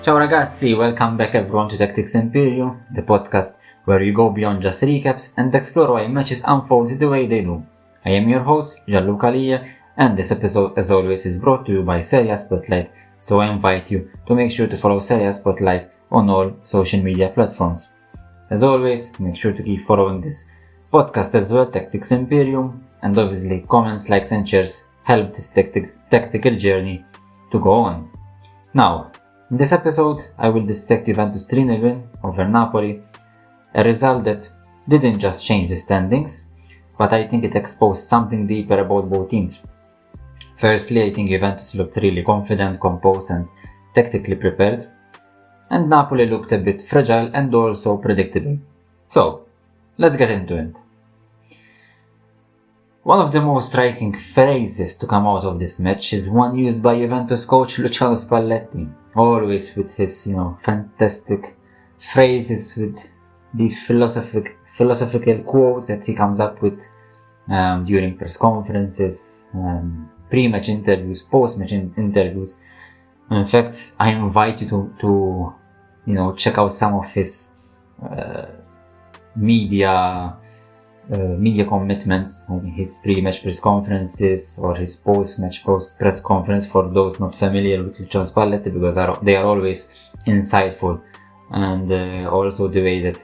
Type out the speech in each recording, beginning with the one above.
Ciao ragazzi, welcome back everyone to Tactics Imperivm, the podcast where you go beyond just recaps and explore why matches unfold the way they do. I am your host, Gianluca, and this episode as always is brought to you by Serie A Spotlight, so I invite you to make sure to follow Serie A Spotlight on all social media platforms. As always, make sure to keep following this podcast as well, Tactics Imperivm, and obviously comments, likes and shares help this tactical journey to go on. Now, in this episode, I will dissect Juventus 3-0 win over Napoli, a result that didn't just change the standings, but I think it exposed something deeper about both teams. Firstly, I think Juventus looked really confident, composed and tactically prepared, and Napoli looked a bit fragile and also predictable. So, let's get into it. One of the most striking phrases to come out of this match is one used by Juventus coach Luciano Spalletti, always with his, fantastic phrases, with these philosophical quotes that he comes up with during press conferences, pre-match interviews, post-match interviews. In fact, I invite you to check out some of his media commitments, his pre-match press conferences or his post-match press conference for those not familiar with Luciano Spalletti, because they are always insightful, and also the way that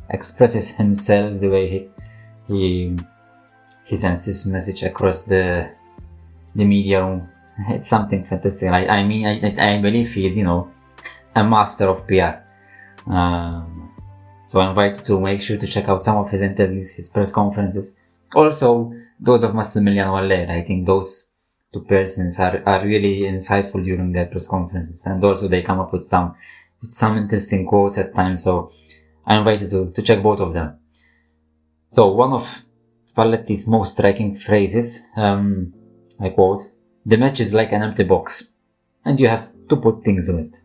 expresses himself, the way he sends his message across the media room. It's something fantastic. I believe he is a master of PR. So I invite you to make sure to check out some of his interviews, his press conferences. Also, those of Massimiliano Allegri. I think those two persons are really insightful during their press conferences. And also they come up with some interesting quotes at times. So I invite you to check both of them. So one of Spalletti's most striking phrases, I quote, "The match is like an empty box, and you have to put things in it."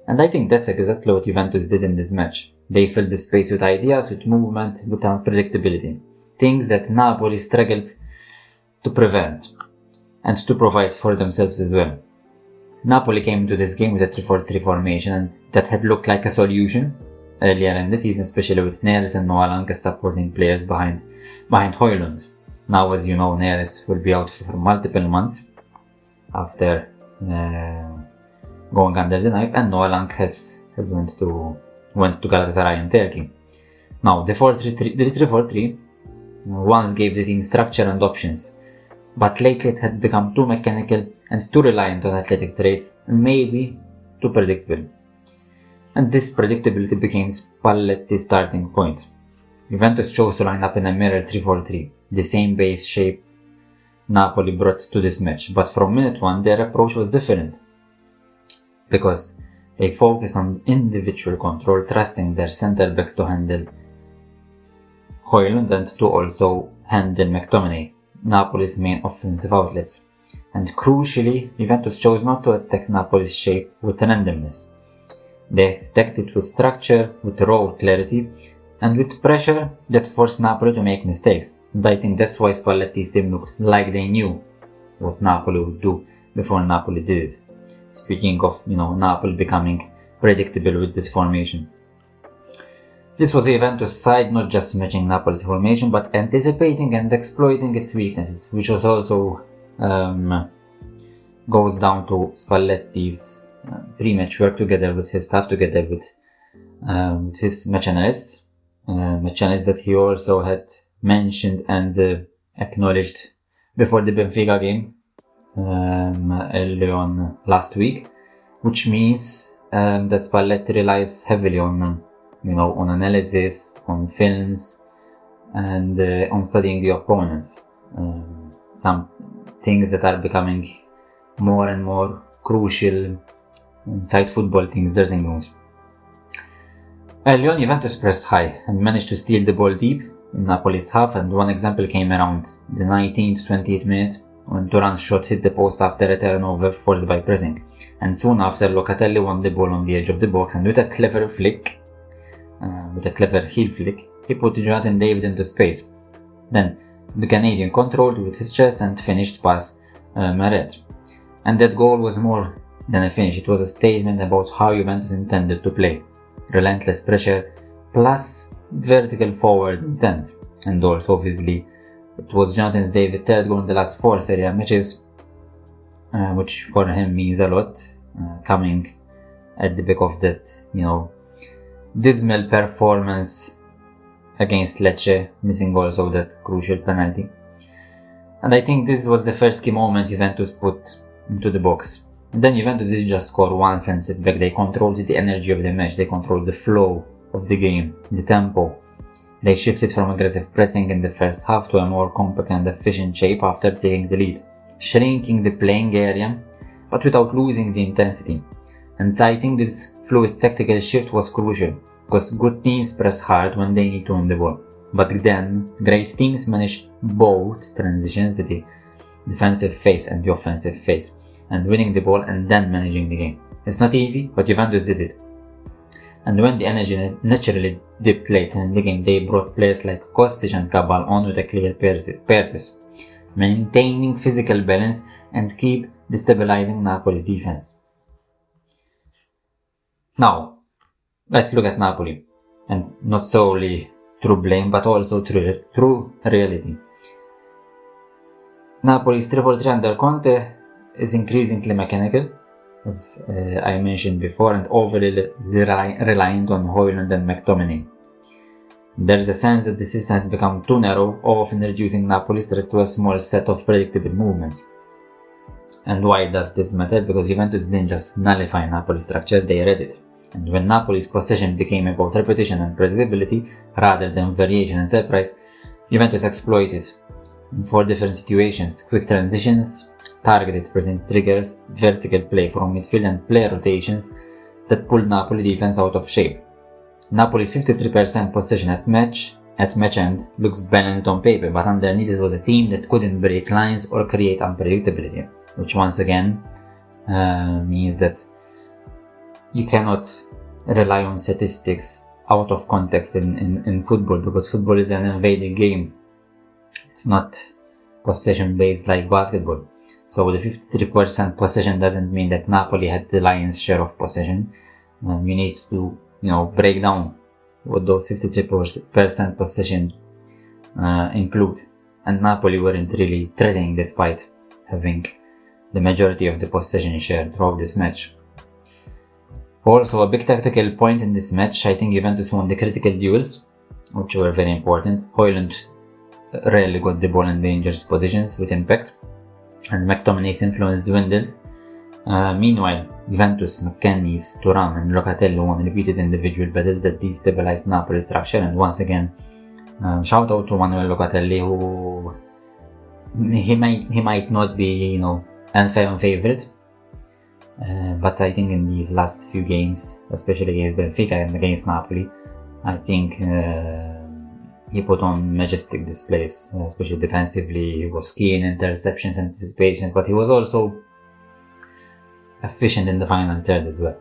And I think that's exactly what Juventus did in this match. They filled the space with ideas, with movement, with unpredictability. Things that Napoli struggled to prevent and to provide for themselves as well. Napoli came into this game with a 3-4-3 formation, and that had looked like a solution earlier in the season, especially with Neres and Noah as supporting players behind Højlund. Now, as you know, Neres will be out for multiple months after going under the knife, and Noah has went to Galatasaray in Turkey. Now, the 3-4-3 once gave the team structure and options, but lately it had become too mechanical and too reliant on athletic traits, and maybe too predictable. And this predictability became Spalletti's starting point. Juventus chose to line up in a mirror 3-4-3, the same base shape Napoli brought to this match, but from minute one their approach was different, because they focused on individual control, trusting their centre-backs to handle Højlund and to also handle McTominay, Napoli's main offensive outlets. And crucially, Juventus chose not to attack Napoli's shape with randomness. They attacked it with structure, with raw clarity, and with pressure that forced Napoli to make mistakes. And I think that's why Spalletti's team looked like they knew what Napoli would do before Napoli did it. Speaking of, Napoli becoming predictable with this formation. This was a Juventus side not just matching Napoli's formation, but anticipating and exploiting its weaknesses, which was also goes down to Spalletti's pre-match work together with his staff, together with his match analysts that he also had mentioned and acknowledged before the Benfica game early on last week, which means that Spalletti relies heavily on analysis, on films, and on studying the opponents. Some things that are becoming more and more crucial inside football teams' dressing rooms. Early on, Juventus pressed high and managed to steal the ball deep in Napoli's half, and one example came around the 19th, 28th minute when Thuram's shot hit the post after a turnover forced by pressing, and soon after Locatelli won the ball on the edge of the box, and with a clever heel flick, he put Jonathan David into space. Then the Canadian controlled with his chest and finished past Meret. And that goal was more then I finish. It was a statement about how Juventus intended to play. Relentless pressure plus vertical forward intent. And also obviously it was Jonathan's David third goal in the last 4 Serie A matches, which for him means a lot, coming at the back of that, dismal performance against Lecce, missing also that crucial penalty. And I think this was the first key moment Juventus put into the box. And then Juventus didn't just score once and sit back, they controlled the energy of the match, they controlled the flow of the game, the tempo. They shifted from aggressive pressing in the first half to a more compact and efficient shape after taking the lead, shrinking the playing area but without losing the intensity. And I think this fluid tactical shift was crucial, because good teams press hard when they need to win the ball. But then, great teams manage both transitions, the defensive phase and the offensive phase, and winning the ball and then managing the game. It's not easy, but Juventus did it. And when the energy naturally dipped late in the game, they brought players like Kostic and Cabal on with a clear purpose, maintaining physical balance and keep destabilizing Napoli's defense. Now, let's look at Napoli, and not solely through blame, but also through reality. Napoli's 3-4-3 under Conte is increasingly mechanical, as I mentioned before, and overly reliant on Højlund and McTominay. There's a sense that the system had become too narrow, often reducing Napoli's threats to a small set of predictable movements. And why does this matter? Because Juventus didn't just nullify Napoli's structure, they read it. And when Napoli's possession became about repetition and predictability rather than variation and surprise, Juventus exploited in 4 different situations: quick transitions, targeted pressing triggers, vertical play from midfield, and player rotations that pulled Napoli defense out of shape. Napoli's 53% possession at match end looks balanced on paper, but underneath it was a team that couldn't break lines or create unpredictability, which once again means that you cannot rely on statistics out of context in football, because football is an invading game. It's not possession based like basketball. So the 53% possession doesn't mean that Napoli had the lion's share of possession. You need to break down what those 53% possession include. And Napoli weren't really threatening despite having the majority of the possession share throughout this match. Also, a big tactical point in this match, I think Juventus won the critical duels, which were very important. Højlund rarely got the ball in dangerous positions with impact, and McTominay's influence dwindled. Meanwhile, Juventus, McKennie's, Thuram and Locatelli won repeated individual battles that destabilized Napoli's structure. And once again, shout out to Manuel Locatelli, who he might not be an fan favorite, but I think in these last few games, especially against Benfica and against Napoli, I think he put on majestic displays, especially defensively. He was key in interceptions, anticipations, but he was also efficient in the final third as well.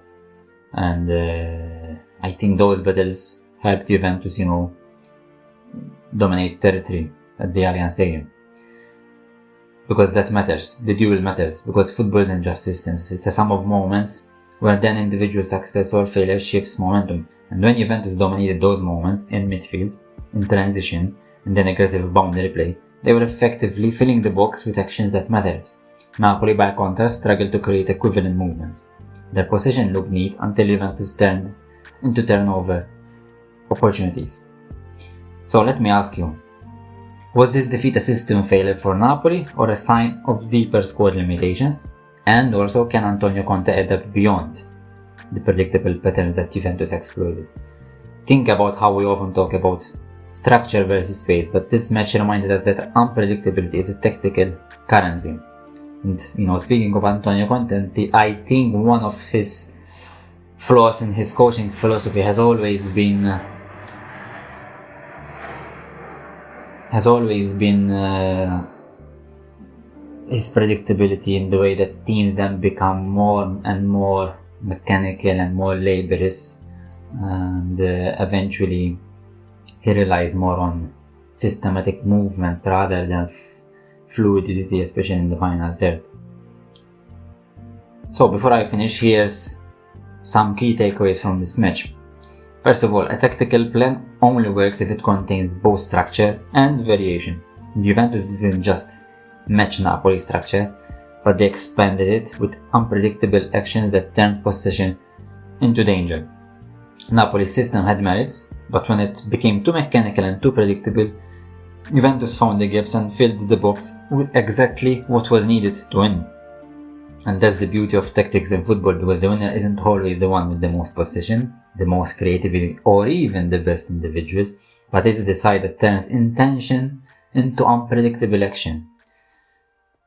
And I think those battles helped Juventus, dominate territory at the Allianz Stadium. Because that matters, the duel matters, because football isn't just systems, it's a sum of moments where then individual success or failure shifts momentum. And when Juventus dominated those moments in midfield, in transition, and then aggressive boundary play, they were effectively filling the box with actions that mattered. Napoli, by contrast, struggled to create equivalent movements. Their possession looked neat until Juventus turned into turnover opportunities. So let me ask you, was this defeat a system failure for Napoli or a sign of deeper squad limitations? And also, can Antonio Conte adapt beyond the predictable patterns that Juventus exploited? Think about how we often talk about structure versus pace, but this match reminded us that unpredictability is a tactical currency. And speaking of Antonio Conte, I think one of his flaws in his coaching philosophy has always been his predictability in the way that teams then become more and more mechanical and more laborious, and eventually he relies more on systematic movements rather than fluidity, especially in the final third. So before I finish, here's some key takeaways from this match. First of all, a tactical plan only works if it contains both structure and variation. Juventus didn't just match Napoli's structure, but they expanded it with unpredictable actions that turned possession into danger. Napoli's system had merits, but when it became too mechanical and too predictable, Juventus found the gaps and filled the box with exactly what was needed to win. And that's the beauty of tactics in football, because the winner isn't always the one with the most possession, the most creativity, or even the best individuals, but it's the side that turns intention into unpredictable action.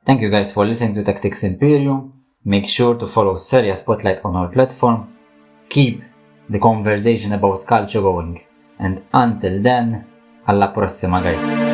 Thank you guys for listening to Tactics Imperivm. Make sure to follow Serie A Spotlight on our platform. Keep the conversation about calcio going. And until then, alla prossima guys.